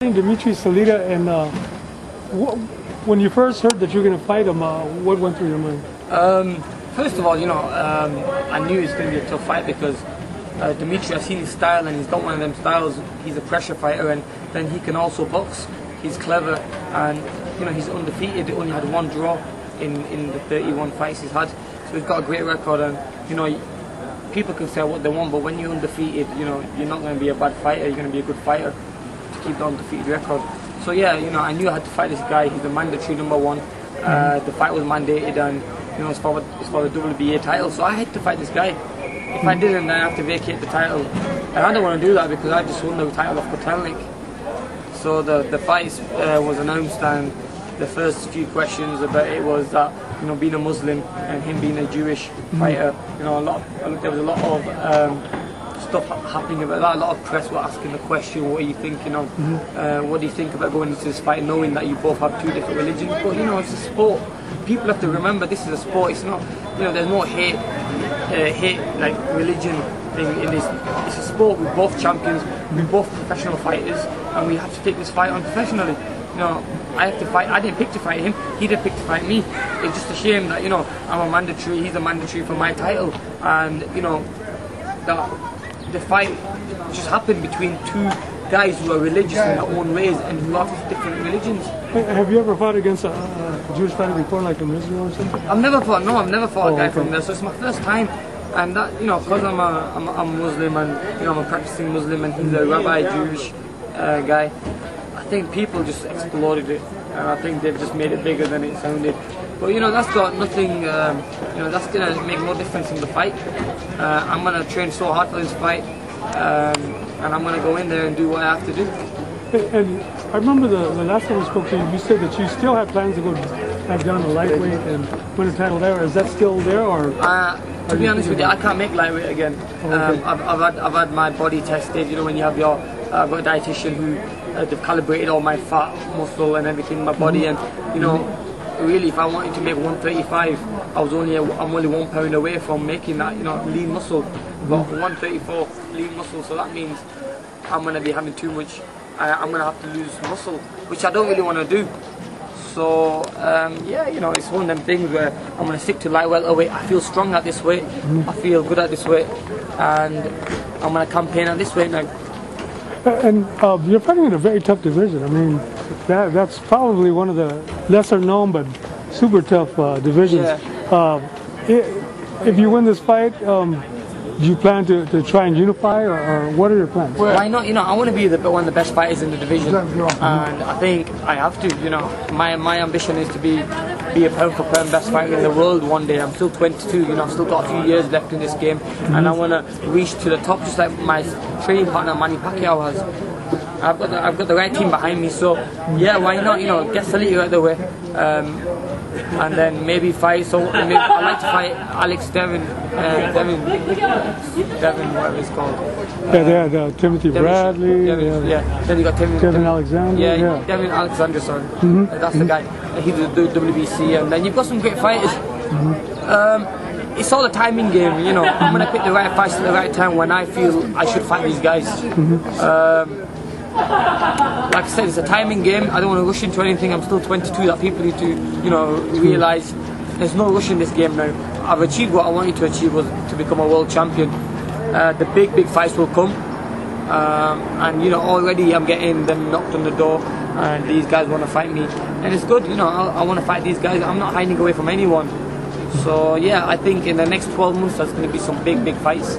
Dmitriy Salita, and when you first heard that you were going to fight him, what went through your mind? First of all, I knew it was going to be a tough fight because Dmitriy, I've seen his style, and he's got one of them styles. He's a pressure fighter, and then he can also box. He's clever, and he's undefeated. He only had one draw in the 31 fights he's had, so he's got a great record. And people can say what they want, but when you're undefeated, you're not going to be a bad fighter. You're going to be a good fighter to keep the undefeated record. So yeah, I knew I had to fight this guy. He's the mandatory #1. The fight was mandated, and it's for the WBA title. So I had to fight this guy. If I didn't, then I have to vacate the title, and I don't want to do that because I just won the title off Kotelnik. So the fight was announced, and the first few questions about it was that being a Muslim and him being a Jewish fighter, there was a lot of stuff happening about that. A lot of press were asking the question, what are you thinking of? What do you think about going into this fight knowing that you both have two different religions? But it's a sport. People have to remember this is a sport. It's not, there's no hate like religion thing in this. It's a sport. We're both champions. We're both professional fighters, and we have to take this fight on professionally. I have to fight. I didn't pick to fight him. He didn't pick to fight me. It's just a shame that I'm a mandatory. He's a mandatory for my title, and that the fight just happened between two guys who are religious in their own ways and who have different religions. Have you ever fought against a Jewish fighter before, like in Israel or something? I've never fought. No, I've never fought a guy from there. So it's my first time, and that because I'm a Muslim, and I'm a practicing Muslim, and he's a rabbi Jewish guy. I think people just exploded it, and I think they've just made it bigger than it sounded. But that's got nothing. That's gonna make no difference in the fight. I'm gonna train so hard for this fight, and I'm gonna go in there and do what I have to do. And I remember the last time we spoke to you, you said that you still have plans to go back down to lightweight and win a title there. Is that still there, or? To be honest with you, I can't make lightweight again. Okay. I've had my body tested. When you have I've got a dietitian who they've calibrated all my fat, muscle, and everything in my body, and really, if I wanted to make 135, I'm only 1 pound away from making that, lean muscle. But 134 lean muscle, so that means I'm going to be having too much. I'm going to have to lose muscle, which I don't really want to do. So yeah, it's one of them things where I'm going to stick to light welterweight. I feel strong at this weight. I feel good at this weight, and I'm going to campaign at this weight now. And you're fighting in a very tough division. I mean, that's probably one of the lesser known but super tough divisions. Yeah. If you win this fight, do you plan to try and unify, or what are your plans? Why not? I want to be one of the best fighters in the division, and I think I have to. My ambition is to be a pound for pound best fighter in the world one day. I'm still 22. I've still got a few years left in this game, and I want to reach to the top, just like my training partner Manny Pacquiao has. I've got the right team behind me, so yeah, why not? Get Salita out of the way, and then maybe fight. So I'd like to fight Alex Devin, whatever it's called. Yeah, Timothy Bradley. Yeah. Then you got Devin Alexander. Yeah, Devin Alexander. Sorry, that's the guy. He's the WBC, and then you've got some great fighters. It's all a timing game, I'm going to pick the right fights at the right time when I feel I should fight these guys. Like I said, it's a timing game. I don't want to rush into anything. I'm still 22. That people need to, realise there's no rush in this game now. I've achieved what I wanted to achieve, was to become a world champion. The big fights will come, and already I'm getting them knocked on the door, and these guys want to fight me, and it's good. I want to fight these guys. I'm not hiding away from anyone. So yeah, I think in the next 12 months there's going to be some big fights.